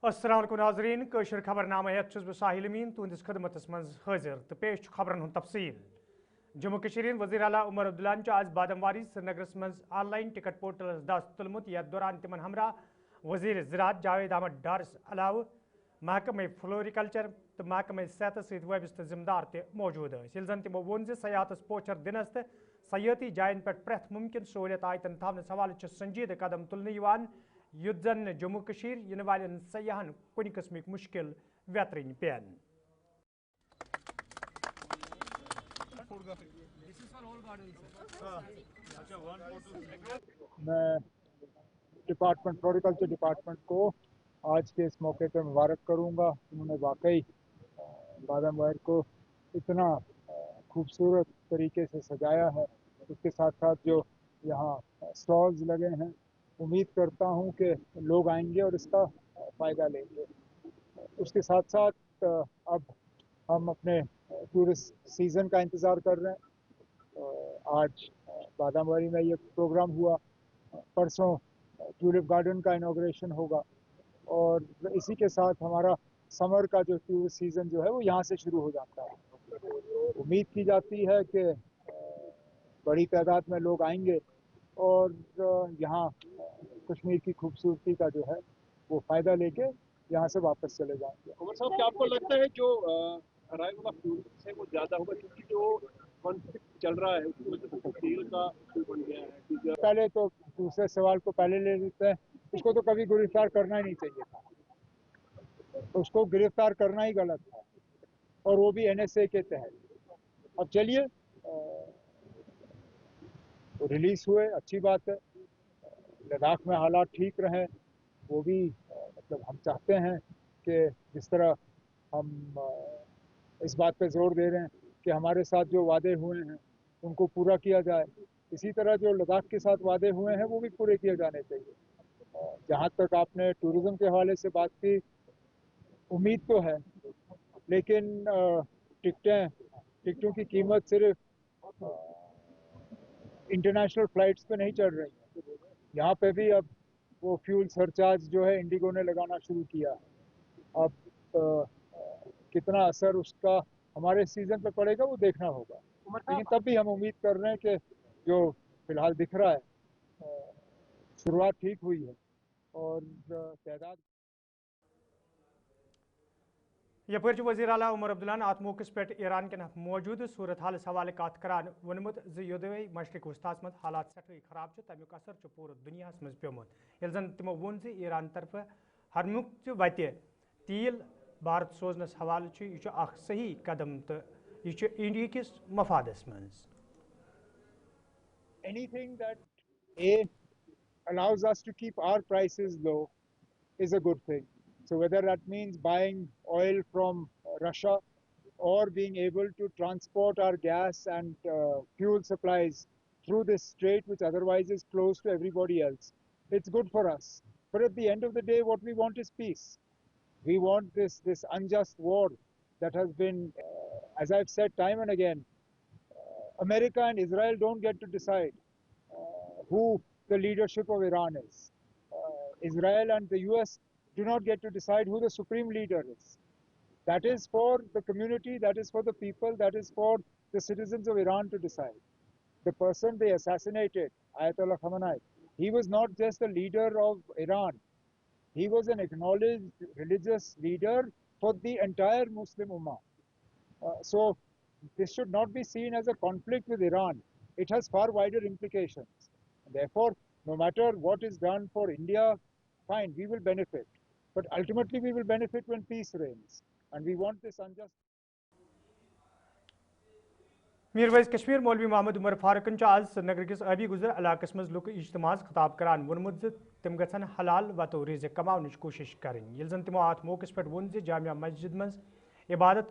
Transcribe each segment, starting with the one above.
अस्सलाम वालेकुम नाज़रीन कशर खबरनामा हेत बह साहिल अमीन तुंदिस खदमतस मज हाजिर तो पेश खबरन हुंद तफसील। जम्मू कश्मीर वज़ीर आला उमर अब्दुल्लाहन आज बादमवारी श्रीनगरस मज ऑनलाइन टिकट पोर्टलस दस्त तुलमुत यथ दौरान तिमन हमरा वज़ीर ज़राअत जावेद अहमद डारस अलाव महकमे फ्लोरिकल्चर तो महकमे सेहत सत वाबस्त जिम्मेदार ते मौजूद यिल जन तिमो वोन सयाहतस पोचर दिनस तो सयाती जायन पे प्रेथ मुमकिन सहूलियत आयतन थवनस हवाले संजीद कदम तुलने युद्ध जन जम्मू कश्मीर इन वालन सयाहन कुन किस्मिक मुश्किल व्यतरन पेन। मैं डिपार्टमेंट फ्लोरिकल्चर डिपार्टमेंट को आज के इस मौके पर मुबारक करूंगा। उन्होंने वाकई बादाम वायर को इतना खूबसूरत तरीके से सजाया है। उसके साथ साथ जो यहाँ स्टॉल्स लगे हैं, उम्मीद करता हूँ कि लोग आएंगे और इसका फ़ायदा लेंगे। उसके साथ साथ अब हम अपने टूरिस्ट सीज़न का इंतज़ार कर रहे हैं। आज बादामवारी में ये प्रोग्राम हुआ, परसों ट्यूलिप गार्डन का इनॉग्रेशन होगा और इसी के साथ हमारा समर का जो टूरिस्ट सीज़न जो है वो यहाँ से शुरू हो जाता है। उम्मीद की जाती है कि बड़ी तादाद में लोग आएंगे और यहाँ कश्मीर की खूबसूरती का जो है वो फ़ायदा लेके यहाँ से वापस चले जाएंगे। उमर साहब, क्या आपको लगता है जो अराइवल ऑफ टूरिस्ट है वो ज़्यादा होगा क्योंकि जो कॉन्फ्लिक्ट चल रहा है उसकी वजह से तेल का बन गया है? पहले तो दूसरे सवाल को पहले ले लेते हैं। उसको तो कभी गिरफ्तार करना ही नहीं चाहिए था, उसको गिरफ्तार करना ही गलत था और वो भी NSA के तहत। अब चलिए रिलीज हुए, अच्छी बात है। लद्दाख में हालात ठीक रहें, वो भी मतलब हम चाहते हैं कि जिस तरह हम इस बात पे जोर दे रहे हैं कि हमारे साथ जो वादे हुए हैं उनको पूरा किया जाए, इसी तरह जो लद्दाख के साथ वादे हुए हैं वो भी पूरे किए जाने चाहिए। जहाँ तक आपने टूरिज़्म के हवाले से बात की, उम्मीद तो है, लेकिन टिकटों की कीमत सिर्फ इंटरनेशनल फ़्लाइट्स पे नहीं चढ़ रही है। यहाँ पे भी अब वो फ्यूल सरचार्ज जो है इंडिगो ने लगाना शुरू किया है। अब कितना असर उसका हमारे सीज़न पे पड़ेगा वो देखना होगा, लेकिन तब भी हम उम्मीद कर रहे हैं कि जो फिलहाल दिख रहा है शुरुआत ठीक हुई है और तादाद यपर वज़ीर आला उमर अब्दुल्लाहन अत मौके पे ईरान के मौजूद सूरत हाल हवाले कत करान वोनमुत योदवे मशरक वस्तास मज हालात सठे खराब तमिक असर पूरे दुनिया मज प्योमुत। यिल जन तिमो वोन ईरान तरफ हरमुक वत तेल भारत सोजनस हवाले यह सही कदम तो यह इंडिया किस मफादस मज। Anything that allows us to keep our prices low is a good thing. So whether that means buying oil from Russia or being able to transport our gas and fuel supplies through this strait, which otherwise is closed to everybody else, it's good for us. But at the end of the day, what we want is peace. We want this unjust war that has been, as I've said time and again, America and Israel don't get to decide who the leadership of Iran is. Israel and the US do not get to decide who the supreme leader is. That is for the community, that is for the people, that is for the citizens of Iran to decide. The person they assassinated, Ayatollah Khamenei, he was not just a leader of Iran. He was an acknowledged religious leader for the entire Muslim Ummah. So this should not be seen as a conflict with Iran. It has far wider implications. Therefore, no matter what is done for India, fine, we will benefit. But ultimately we will benefit when peace reigns. And we want this unjust. मीरवैज Kashmir मौलवी मोहम्मद उमर फारूकन आज श्रीनगर किस आबी गुजर इलाकस मज look इज्तमास खिताब करान वोनमुत तिम gun हलाल वतो रिज़ कमावन कोशिश करें। यिल जन तिमो अत मौके पे वोन जामिया मस्जिद मज इबादत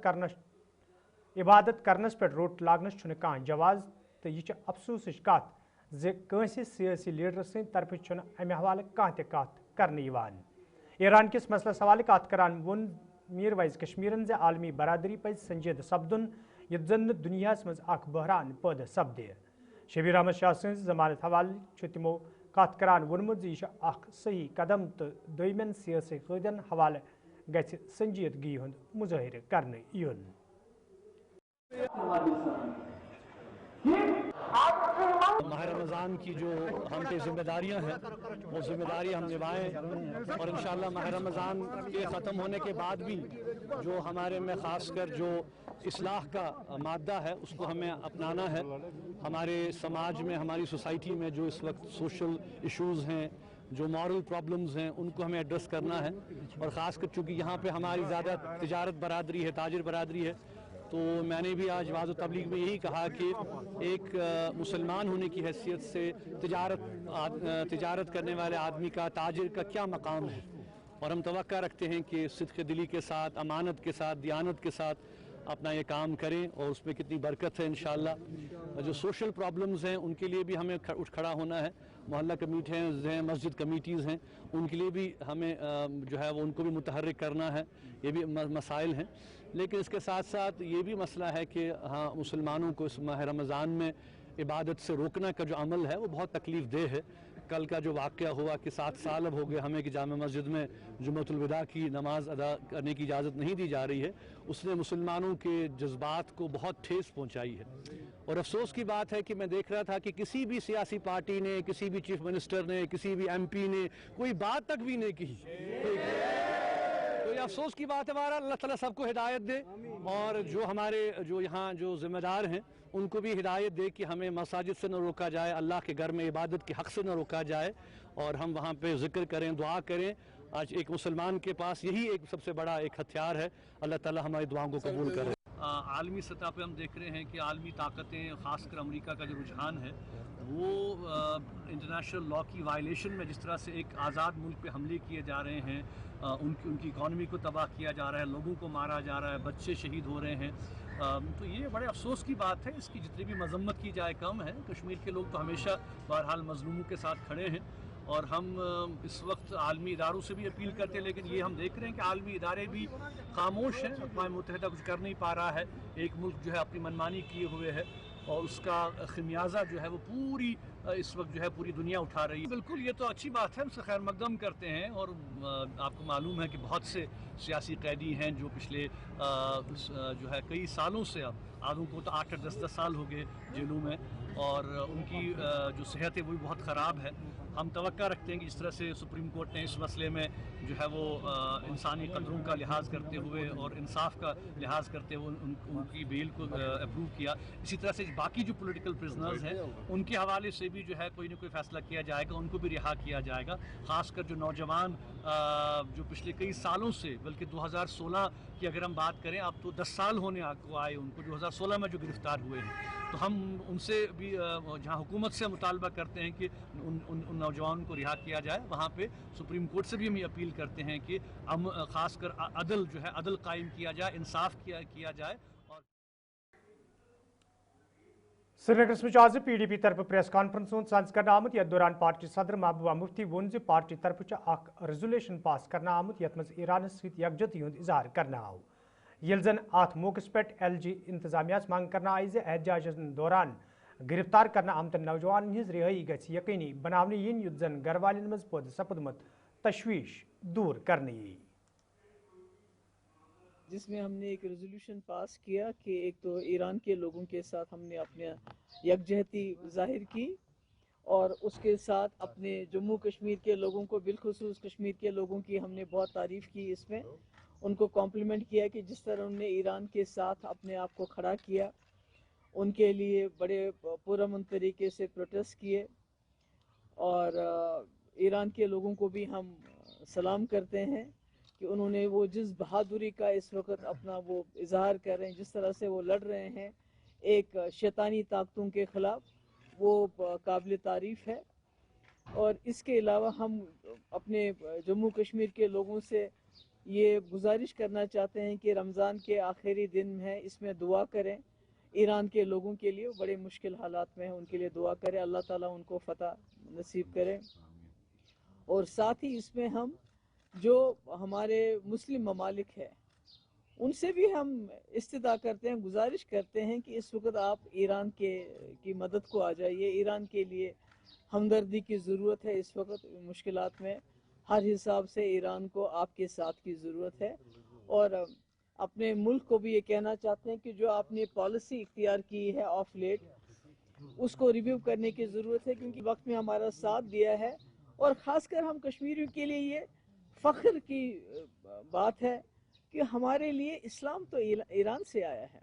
करनस पे रोट लागनस छुन कां जवाज तो यह अफसोस कत ज़ सियासी लीडर सद तरफ अमे हवाले कत करने ईरान किस मसलस हवाले कत करान वोन मीरवैज कश्मीरन आलमी बरादरी पज संजीद सपदुन यह जन दुनिया मज बहरान पैदा सपदे। शबीर अहमद शाह सज जमानत हवाले तिमो कत करान वोनमुत ज यह अख सही कदम तो दोयमन सियासी क़ैदन हवाले गछि संजीदगी हुंद मुजाहिर करने युन। माह रमज़ान की जो हम पे जिम्मेदारियां हैं वो जिम्मेदारियां हम निभाएं और इंशाअल्लाह माह रमज़ान के ख़त्म होने के बाद भी जो हमारे में ख़ासकर जो इस्लाह का मादा है उसको हमें अपनाना है। हमारे समाज में हमारी सोसाइटी में जो इस वक्त सोशल इश्यूज़ हैं जो मॉरल प्रॉब्लम्स हैं उनको हमें एड्रेस करना है और ख़ासकर चूँकि यहाँ पे हमारी ज़्यादा तिजारत बरादरी है ताजिर बरादरी है तो मैंने भी आज वाज़ तबलीग में यही कहा कि एक मुसलमान होने की हैसियत से तिजारत करने वाले आदमी का ताजिर का क्या मकाम है और हम तवक्का रखते हैं कि सिद्क़ दिली के साथ अमानत के साथ दियानत के साथ अपना ये काम करें और उसमें कितनी बरकत है इंशाअल्लाह। जो सोशल प्रॉब्लम्स हैं उनके लिए भी हमें उठ खड़ा होना है। मोहल्ला कमेटियाँ हैं मस्जिद कमेटीज़ हैं उनके लिए भी हमें जो है वो उनको भी मुतहर्रिक करना है। ये भी मसाइल हैं लेकिन इसके साथ साथ ये भी मसला है कि हाँ मुसलमानों को इस माह रमज़ान में इबादत से रोकना का जो अमल है वो बहुत तकलीफ़ देह है। कल का जो वाक़या हुआ कि 7 साल अब हो गए हमें कि जामा मस्जिद में जुम्मतुल विदा की नमाज अदा करने की इजाज़त नहीं दी जा रही है, उसने मुसलमानों के जज्बात को बहुत ठेस पहुँचाई है। और अफसोस की बात है कि मैं देख रहा था कि किसी भी सियासी पार्टी ने, किसी भी चीफ मिनिस्टर ने, किसी भी MP ने कोई बात तक भी नहीं की। तो ये अफसोस की बात है। हमारा अल्लाह ताला सबको हिदायत दे और जो हमारे जो यहाँ जो ज़िम्मेदार हैं उनको भी हिदायत दे कि हमें मसाजिद से न रोका जाए, अल्लाह के घर में इबादत के हक़ से न रोका जाए और हम वहाँ पे ज़िक्र करें, दुआ करें। आज एक मुसलमान के पास यही एक सबसे बड़ा एक हथियार है। अल्लाह ताला हमारी दुआओं को कबूल करे। आलमी सतह पे हम देख रहे हैं कि आलमी ताकतें ख़ासकर अमेरिका का जो रुझान है वो इंटरनेशनल लॉ की वायलेशन में जिस तरह से एक आज़ाद मुल्क पे हमले किए जा रहे हैं, उनकी इकॉनमी को तबाह किया जा रहा है, लोगों को मारा जा रहा है, बच्चे शहीद हो रहे हैं। तो ये बड़े अफसोस की बात है। इसकी जितनी भी मजम्मत की जाए कम है। कश्मीर के लोग तो हमेशा बहरहाल मजलूमों के साथ खड़े हैं और हम इस वक्त आलमी इदारों से भी अपील करते हैं लेकिन ये हम देख रहे हैं कि आलमी इदारे भी खामोश हैं। अक़वाम मुत्तहिदा कुछ कर नहीं पा रहा है। एक मुल्क जो है अपनी मनमानी किए हुए है और उसका खमियाजा जो है वो पूरी इस वक्त जो है पूरी दुनिया उठा रही है। बिल्कुल ये तो अच्छी बात है, हम उसे खैर मकदम करते हैं और आपको मालूम है कि बहुत से सियासी कैदी हैं जो पिछले जो है कई सालों से, अब आधों को तो 8-8, 10-10 साल हो गए जेलों में और उनकी जो सेहत है वो भी बहुत ख़राब है। हम तवक्का रखते हैं कि जिस तरह से सुप्रीम कोर्ट ने इस मसले में जो है वो इंसानी कदरों का लिहाज करते हुए और इंसाफ का लिहाज करते हुए उनकी बेल को अप्रूव किया, इसी तरह से बाकी जो पॉलिटिकल प्रिजनर्स हैं उनके हवाले से भी जो है कोई ना कोई फैसला किया जाएगा, उनको भी रिहा किया जाएगा। ख़ासकर जो नौजवान जो पिछले कई सालों से, बल्कि 2016 की अगर हम बात करें, अब तो 10 साल होने को आए उनको 2016 में जो गिरफ़्तार हुए हैं, तो हम उनसे भी जहाँ हुकूमत से मुतालबा करते हैं कि उन नौजवानों को रिहा किया जाए, वहाँ पे सुप्रीम कोर्ट से भी हम ये अपील करते हैं कि हम ख़ासकर अदल जो है अदल कायम किया जाए, इंसाफ किया जाए। और श्रीनगर में आज PDP तरफ प्रेस कॉन्फ्रेंस संज कर आमुत। यथ दौरान पार्टी सदर महबूबा मुफ्ती वोन ज पार्टी तरफ रेजोल्यूशन पास कर आमुत यथ मज ईरान सहित यकजहती हुंद इजहार करना आव। ये जन अत मौकस पे LG इंतजामिया मांग करना आई एहतजाजन दौरान गिरफ्तार करना आमतन नौजवान हज रिहाई गई यकीनी बनाने yin युत जन घर वालन मज पद सपदमत तशवीश दूर करने यी। जिसमें हमने एक रेजोल्यूशन पास किया कि एक तो ईरान के लोगों के साथ हमने अपने यकजहती जाहिर की और उसके साथ अपने जम्मू कश्मीर के लोगों को, बिलखुसूस कश्मीर के लोगों की हमने बहुत तारीफ़ की। इसमें उनको कॉम्प्लीमेंट किया कि जिस तरह उन्होंने ईरान के साथ अपने आप को खड़ा किया, उनके लिए बड़े पुरअमन तरीके से प्रोटेस्ट किए और ईरान के लोगों को भी हम सलाम करते हैं कि उन्होंने वो जिस बहादुरी का इस वक्त अपना वो इजहार कर रहे हैं, जिस तरह से वो लड़ रहे हैं एक शैतानी ताकतों के ख़िलाफ़, वो काबिल तारीफ़ है। और इसके अलावा हम अपने जम्मू कश्मीर के लोगों से ये गुजारिश करना चाहते हैं कि रमज़ान के आखिरी दिन है, इसमें दुआ करें। ईरान के लोगों के लिए बड़े मुश्किल हालात में हैं, उनके लिए दुआ करें, अल्लाह ताला उनको फ़तह नसीब करें। और साथ ही इसमें हम जो हमारे मुस्लिम ममालिक है उनसे भी हम इस्तिदा करते हैं, गुजारिश करते हैं कि इस वक्त आप ईरान की मदद को आ जाइए, ईरान के लिए हमदर्दी की ज़रूरत है इस वक्त मुश्किलात में। हर हिसाब से ईरान को आपके साथ की ज़रूरत है, और अपने मुल्क को भी ये कहना चाहते हैं कि जो आपने पॉलिसी इख्तियार की है ऑफ लेट, उसको रिव्यू करने की ज़रूरत है, क्योंकि वक्त में हमारा साथ दिया है। और ख़ासकर हम कश्मीरियों के लिए ये फ़ख्र की बात है कि हमारे लिए इस्लाम तो ईरान से आया है।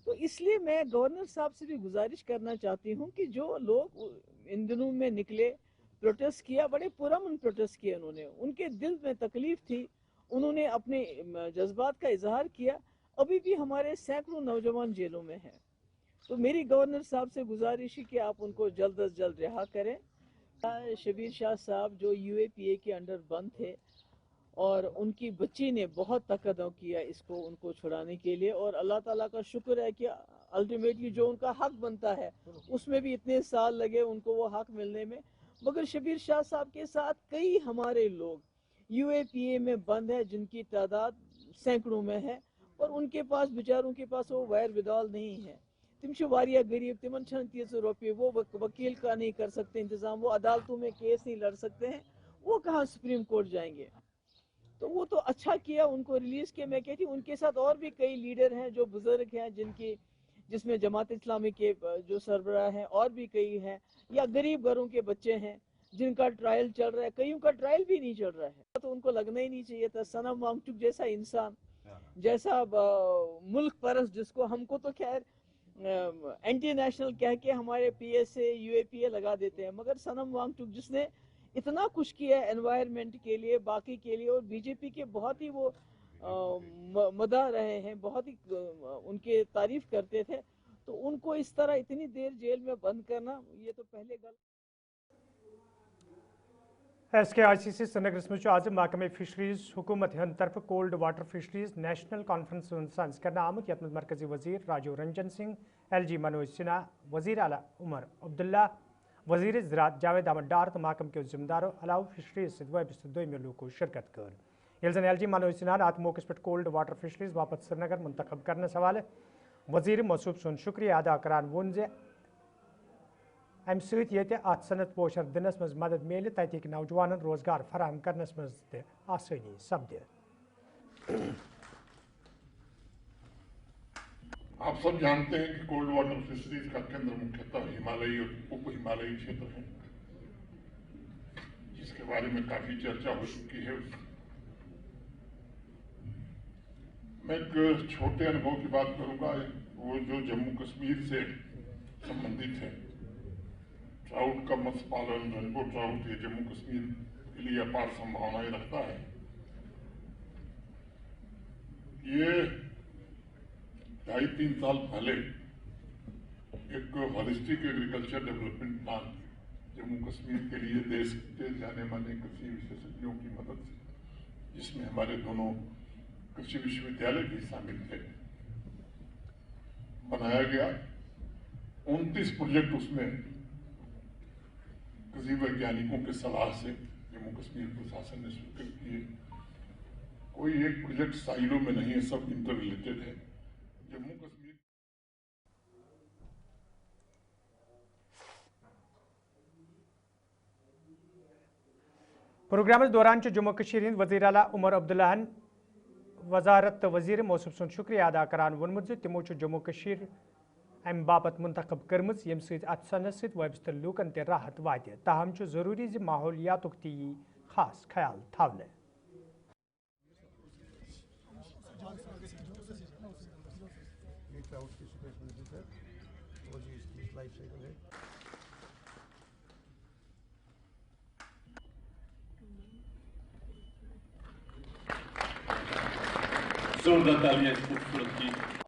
तो इसलिए मैं गवर्नर साहब से भी गुजारिश करना चाहती हूँ कि जो लोग इन दिनों में निकले, प्रोटेस्ट किया, बड़े पुरअमन प्रोटेस्ट किए उन्होंने, उनके दिल में तकलीफ थी, उन्होंने अपने जज्बात का इजहार किया। अभी भी हमारे सैकड़ों नौजवान जेलों में हैं। तो मेरी गवर्नर साहब से गुजारिश है कि आप उनको जल्द अज जल्द रिहा करें। शबीर शाह साहब जो UAPA के अंडर बंद थे, और उनकी बच्ची ने बहुत तकदम किया इसको उनको छुड़ाने के लिए, और अल्लाह ताला का शुक्र है कि अल्टीमेटली जो उनका हक बनता है उसमें भी इतने साल लगे उनको वो हक मिलने में। मगर शबीर शाह साहब के साथ कई हमारे लोग UAPA में बंद है, जिनकी तादाद सैकड़ों में है, और उनके पास बेचारों के पास वो वैर विदाल नहीं है। तिम वारिया गरीब, तिमन छन 300 रुपये, वो वकील का नहीं कर सकते इंतजाम, वो अदालतों में केस नहीं लड़ सकते हैं, वो कहाँ सुप्रीम कोर्ट जाएंगे। तो वो तो अच्छा किया, उनको रिलीज किया। मैं कहती हूँ उनके साथ और भी कई लीडर हैं जो बुजुर्ग हैं, जिसमें जमात इस्लामी के जो सरबराह हैं और भी कई हैं, या गरीब घरों के बच्चे हैं जिनका ट्रायल चल रहा है, कईयों का ट्रायल भी नहीं चल रहा है। तो उनको लगना ही नहीं चाहिए था। सनम वांगचुक जैसा इंसान, जैसा मुल्क परस्त, जिसको हमको तो खैर एंटी नेशनल कह के हमारे PSA UAPA लगा देते हैं, मगर सनम वांगचुक जिसने इतना कुछ किया है एनवायरनमेंट के लिए, बाकी के लिए, और BJP के बहुत ही वो मदा रहे हैं, बहुत ही उनके तारीफ करते थे, तो उनको इस तरह इतनी देर जेल में बंद करना, ये तो पहले गलत। SKICC श्रीनगर आज महकमे फिशरीज हुकूमत हंद तरफ cold water fisheries national conference sons कर आमुत, यथ मरकजी वजीर राजीव रंजन सिंह, LG मनोज सिन्हा, वजीर आला उमर अब्दुल्ला, वजीर ज़राअत जावेद अहमद डार तो महकम के जिम्मेदारों अलाव फिशरीज दोमी लूको शिरकत कर। यलजन LG मनोज सिन्हा अत मौके पर कोल्ड वाटर फिशरीज वापस श्रीनगर मुंतखब करने हवाले वजीर मसूब सुन शुक्रिया अदा करान वोन जे अम सत सनत पोशर दिनस मज मदद मिले तक नौजवान रोजगार फराहम करनस मज आसानी सपदे। आप सब जानते हैं कि कोल्ड वाटर फिशरीज का केंद्र मुख्यतः हिमालयी और उप हिमालयी क्षेत्र है, जिसके बारे में काफी चर्चा हो चुकी है। मैं एक छोटे अनुभव की बात करूंगा, वो जो जम्मू कश्मीर से संबंधित है। ट्राउट का मत्स्य पालन, रेनबो ट्राउट, ये जम्मू कश्मीर के लिए अपार संभावनाएं रखता है। ये 2.5-3 साल पहले एक holistic agriculture development plan Jammu Kashmir के लिए देश के जाने माने कृषि विशेषज्ञों की मदद से, जिसमें हमारे दोनों कृषि विश्वविद्यालय भी शामिल थे, बनाया गया। 29 प्रोजेक्ट उसमें कृषि वैज्ञानिकों के सलाह से जम्मू कश्मीर प्रशासन ने स्वीकृत किए। कोई एक प्रोजेक्ट साइलो में नहीं है, सब इंटर रिलेटेड है। जम्मू कश्मीर प्रोग्राम दौरान जम्मू कश्मीर वजीर आला उमर अब्दुल्ला वजारत वजीर मौसूफ सुन शुक्रिया अदा करान वोनमुत तिमो जम्मू कश्मीर अम बापत मुंतखब कर्म यम सनस वबस्त लूकन ते राहत वात। ताहम जरूरी माहौलियातुक ती खास ख्याल थावने।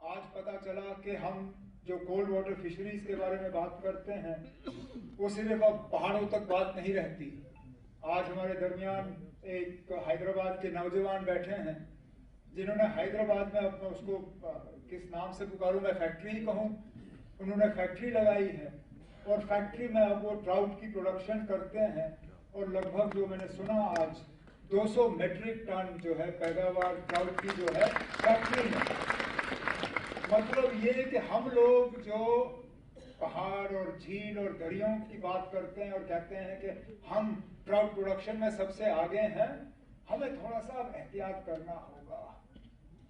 आज पता चला कि हम जो कोल्ड वाटर फिशरीज के बारे में बात करते हैं वो सिर्फ अब पहाड़ों तक बात नहीं रहती। आज हमारे दरमियान एक हैदराबाद के नौजवान बैठे हैं जिन्होंने हैदराबाद में अपना, उसको किस नाम से पुकारूं, मैं फैक्ट्री ही कहूं, उन्होंने फैक्ट्री लगाई है और फैक्ट्री में अब वो ट्राउट की प्रोडक्शन करते हैं और लगभग जो मैंने सुना आज 200 मेट्रिक टन जो है पैदावार ट्राउट की जो है फैक्ट्री में। मतलब ये कि हम लोग जो पहाड़ और झील और दरियाओं की बात करते हैं और कहते हैं कि हम ट्राउट प्रोडक्शन में सबसे आगे हैं, हमें थोड़ा सा अब एहतियात करना होगा।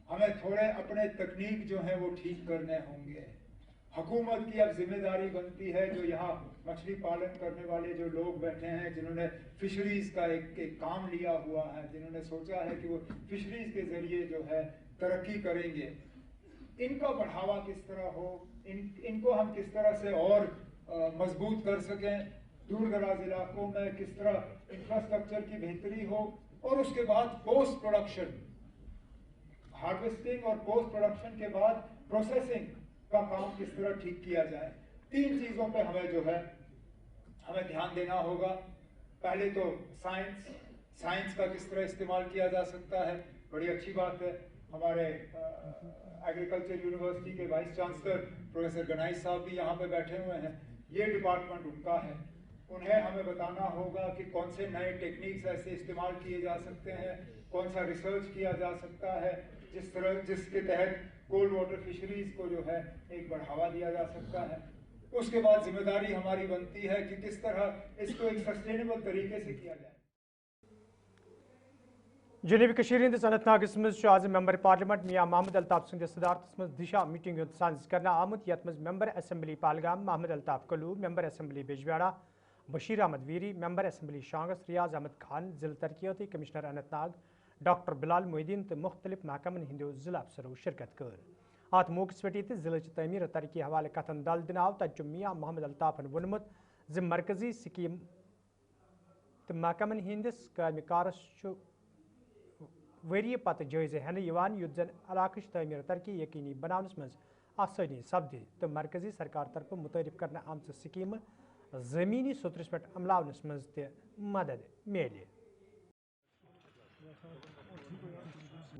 हमें थोड़े अपने तकनीक जो है वो ठीक करने होंगे। हुकूमत की अब जिम्मेदारी बनती है, जो यहाँ मछली पालन करने वाले जो लोग बैठे हैं, जिन्होंने फिशरीज का एक काम लिया हुआ है, जिन्होंने सोचा है कि वो फिशरीज के जरिए जो है तरक्की करेंगे, इनका बढ़ावा किस तरह हो, इनको हम किस तरह से और मजबूत कर सकें, दूर दराज इलाकों में किस तरह इंफ्रास्ट्रक्चर की बेहतरी हो, और उसके बाद पोस्ट प्रोडक्शन, हार्वेस्टिंग और पोस्ट प्रोडक्शन के बाद प्रोसेसिंग का काम किस तरह ठीक किया जाए। 3 चीज़ों पे हमें जो है हमें ध्यान देना होगा। पहले तो साइंस का किस तरह इस्तेमाल किया जा सकता है। बड़ी अच्छी बात है, हमारे एग्रीकल्चर यूनिवर्सिटी के वाइस चांसलर प्रोफेसर गनाई साहब भी यहाँ पे बैठे हुए हैं। ये डिपार्टमेंट उनका है, उन्हें हमें बताना होगा कि कौन से नए टेक्निक्स ऐसे इस्तेमाल किए जा सकते हैं, कौन सा रिसर्च किया जा सकता है जिसके तहत कोल्ड वाटर फिशरीज को जो है एक बढ़ावा दिया जा सकता है। उसके बाद जिम्मेदारी हमारी बनती है कि किस तरह इसको एक सस्टेनेबल तरीके से किया जाए। जनूबी कशीर हिंदिस अनंतनागस मज आज मेंबर पार्लियामेंट मियां महमूद अल्ताफ सद सदारत मज दिशा मीटिंग साज करना आमुत यत मज member assembly Pahalgam Mehmood Altaf Kaloo, member assembly Bijbehara Bashir Ahmad Veeri, member assembly Shangus Riyaz Ahmad Khan, जिला तरक्याती कमिश्नर अनंतनाग डॉक्टर बिलाल मोहिद्दीन तो मुख्तलिफ महकमन हिंदो जिला अफसरों शिरकत कर। अत मौकस पे जिले तमीर तरक्की हवाले कथन दल दिनाव तज मियां महमूद अल्ताफन वोनमुत ज मरकजी स्कीम तो महकमन हिंदिस काम कारस वरी पत जायजे हेन युद्ध जन इलाकच तमीर तरक्की यकीनी बनावनस मज आसानी सपदि तो मरकजी सरकार तरफ मुतरफ करने आमच स्कीम जमीनी सतरस पे अमलावनस मज त मदद मिले।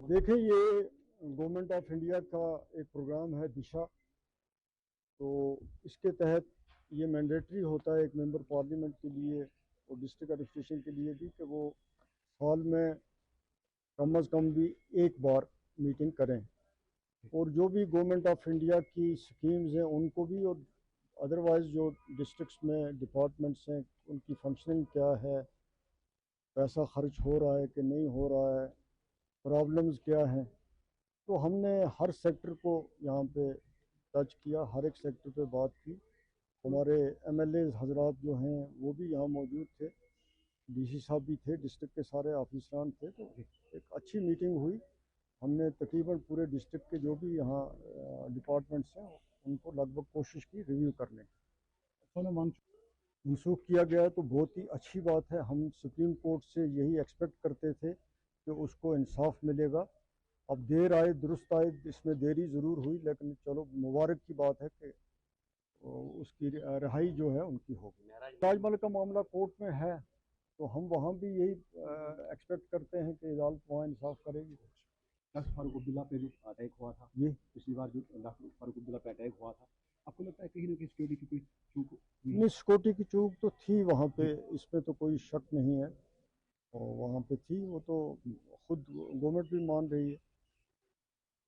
देखें, ये गवर्नमेंट ऑफ इंडिया का एक प्रोग्राम है दिशा, तो इसके तहत ये मैंडेटरी होता है एक मेंबर पार्लियामेंट के लिए और डिस्ट्रिक्ट एडमिनिस्ट्रेशन के लिए भी कि वो साल में कम अज़ कम भी एक बार मीटिंग करें और जो भी गवर्नमेंट ऑफ इंडिया की स्कीम्स हैं उनको भी, और अदरवाइज़ जो डिस्ट्रिक्ट्स में डिपार्टमेंट्स हैं उनकी फंक्शनिंग क्या है, पैसा खर्च हो रहा है कि नहीं हो रहा है, प्रॉब्लम्स क्या हैं, तो हमने हर सेक्टर को यहाँ पे टच किया, हर एक सेक्टर पे बात की। हमारे एमएलए हजरात जो हैं वो भी यहाँ मौजूद थे, डीसी साहब भी थे, डिस्ट्रिक्ट के सारे ऑफिसरान थे, तो एक अच्छी मीटिंग हुई। हमने तकरीबन पूरे डिस्ट्रिक्ट के जो भी यहाँ डिपार्टमेंट्स हैं उनको लगभग कोशिश की रिव्यू करने। मनसूख किया गया है तो बहुत ही अच्छी बात है। हम सुप्रीम कोर्ट से यही एक्सपेक्ट करते थे कि उसको इंसाफ मिलेगा। अब देर आए दुरुस्त आए, इसमें देरी ज़रूर हुई, लेकिन चलो मुबारक की बात है कि उसकी रिहाई जो है उनकी होगी। ताजमहल का मामला कोर्ट में है तो हम वहाँ भी यही एक्सपेक्ट करते हैं कि अदालत वहाँ इंसाफ करेगी। डॉक्टर फारूक अब्दुल्ला पे जो अटैक हुआ था, ये पिछली बार जो डॉक्टर फारूक अब्दुल्ला पे अटैक हुआ था, आपको लगता है कहीं ना कहीं सिक्योरिटी की कोई चूक हुई? नहीं, सिक्योरिटी की चूक तो थी वहाँ पे, इसमें तो कोई शक नहीं है, और वहाँ पे थी, वो तो खुद गवर्नमेंट भी मान रही है।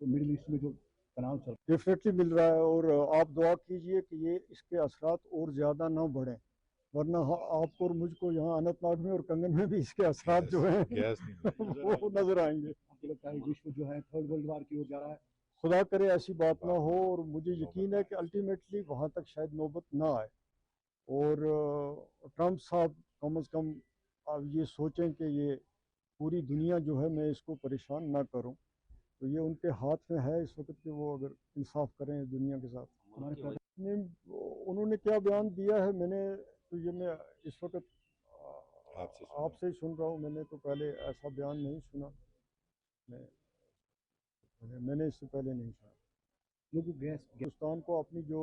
तो मिडिल ईस्ट में जो तनाव चल डेफिनेटली मिल रहा है, और आप दुआ कीजिए कि ये इसके असरात और ज़्यादा ना बढ़ें, वरना आपको और मुझको यहाँ अनंतनाग में और कंगन में भी इसके असरात जो हैं वो नजर आएंगे। आपको लगता है विश्व जो है थर्ड वर्ल्ड वार की ओर जा रहा है? खुदा करे ऐसी बात ना हो, और मुझे यकीन है कि अल्टीमेटली वहाँ तक शायद नौबत ना आए, और ट्रम्प साहब कम अज़ कम अब ये सोचें कि ये पूरी दुनिया जो है मैं इसको परेशान ना करूं, तो ये उनके हाथ में है इस वक्त कि वो अगर इंसाफ करें दुनिया के साथ। उन्होंने क्या बयान दिया है, मैंने तो ये मैं इस वक्त आपसे ही सुन रहा हूँ, मैंने तो पहले ऐसा बयान नहीं सुना, मैंने इससे पहले नहीं सुना। लोगों गैस हिंदुस्तान को अपनी जो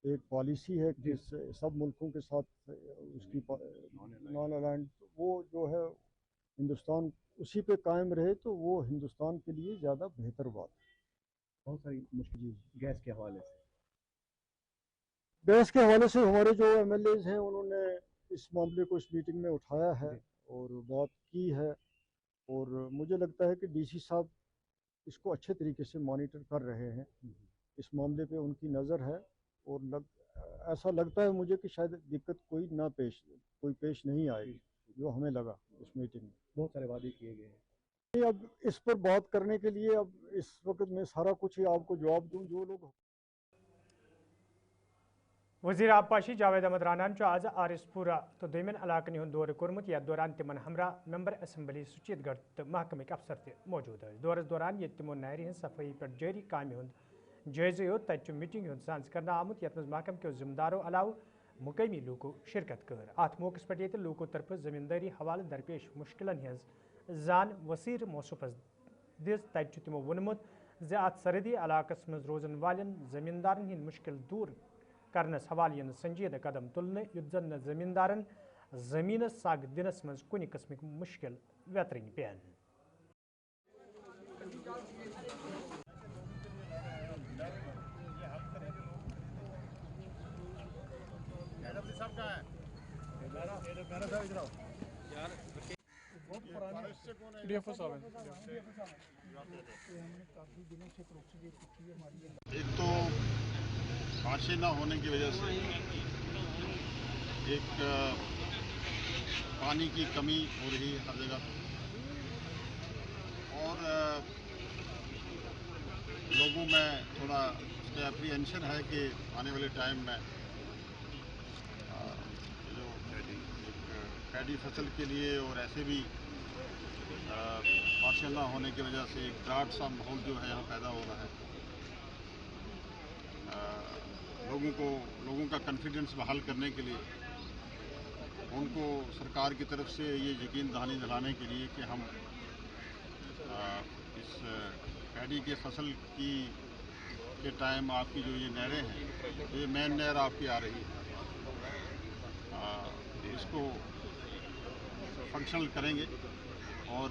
एक पॉलिसी है कि सब मुल्कों के साथ उसकी नॉन अलाइंड, वो जो है हिंदुस्तान उसी पे कायम रहे तो वो हिंदुस्तान के लिए ज़्यादा बेहतर बात है। बहुत सारी मुश्किल गैस के हवाले से हमारे जो एमएलएज हैं उन्होंने इस मामले को इस मीटिंग में उठाया है और बात की है, और मुझे लगता है कि डीसी साहब इसको अच्छे तरीके से मॉनिटर कर रहे हैं, इस मामले पे उनकी नज़र है, और ऐसा लगता है मुझे कि शायद दिक्कत कोई पेश नहीं आएगी, जो हमें लगा इस मीटिंग में। बहुत सारे वादे किए गए हैं। अब इस पर बात करने के लिए अब इस वक्त मैं सारा कुछ ही आपको जवाब दूं। जो लोग वज़ीर आबपाशी जावेद अहमद रानान आज आरिसपुरा तो दोमेन इलाकन हुंद दौर कोर्मुत यथ दौरान तिमन हमरा मेंबर असम्बली सुचीतगढ़ तो महकमक अफसर ते मौजूद दौरस दौरान ये तिमो नायरि हज सफाई पे जारी काम हुंद जायजे यो तत मीटिंग हुंद सांस करना आमुत यथ मज महकम के जिम्मेदारों अलाव मुकामी लूको शिरकत कर अत मौके पे ये लूको तरफ जमींदारी हवाले दरपेश मुश्किलन हज जान वसीर मौसूफस दिस तत तिमो वोनमुत ज अत सरहदी इलाकस मज रोजन वालन जमींदारन हिंद मुश्किल दूर करनस हवाले संजीदा कदम तुलने युद्ध जन जमींदारन जमीन साग दिनस मज कुन किस्म मुश्किल वेतरन पेन। एक तो बारिशें न होने की वजह से एक पानी की कमी हो रही है हर जगह और लोगों में थोड़ा एप्रीहेंशन है कि आने वाले टाइम में जो पैडी फसल के लिए और ऐसे भी बारिशें न होने की वजह से एक ड्राट सा माहौल जो है यहाँ पैदा हो रहा है। लोगों का कॉन्फिडेंस बहाल करने के लिए उनको सरकार की तरफ से ये यकीन दहानी दिलाने के लिए कि हम इस पैडी के फसल के टाइम आपकी जो ये नहरें हैं, ये मेन नहर आपकी आ रही है, इसको फंक्शनल करेंगे और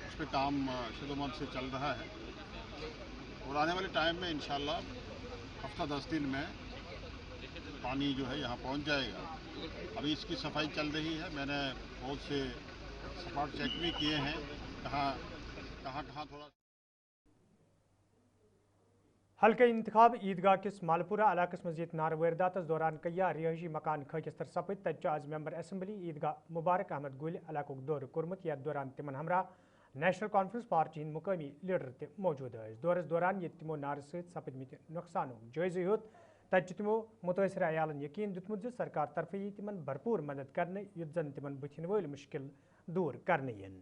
उस पर काम शुरुआत से चल रहा है और आने वाले टाइम में इंशाल्लाह हफ्ता 10 दिन में पानी जो है यहाँ पहुँच जाएगा। अभी इसकी सफाई चल रही है, मैंने बहुत से स्पॉट चेक भी किए हैं, कहाँ थोड़ा। हल्के इंतखाब ईदगाह किस मालपुरा इलाकस मजीद नार वारदात दौरान कया रिहायशी मकान खकिस तर सपद तज आज मेंबर असम्बली ईदगाह मुबारक अहमद गुल इलाक दौर कोर्मुत यथ दौरान तिमन हमरा नेशनल कॉन्फ्रेंस पार्टी हिंद मुकामी लीडर ते मौजूद दौरस दौरान ये तिमो नार सपदमित नुकसान जायजे हेत तत तिमो मुतासर अयालन यकीन दितमुत सरकार तरफ यी तिमन भरपूर मदद करने युद्ध जन तिमन बुथिन वल मुश्किल दूर करने यन।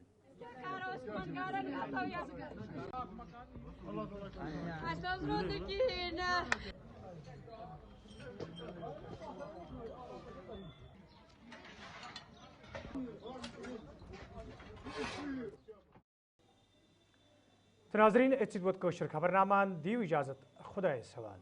नाज़रीन खबरनामा दीव इजाज़त खुदा सवाल।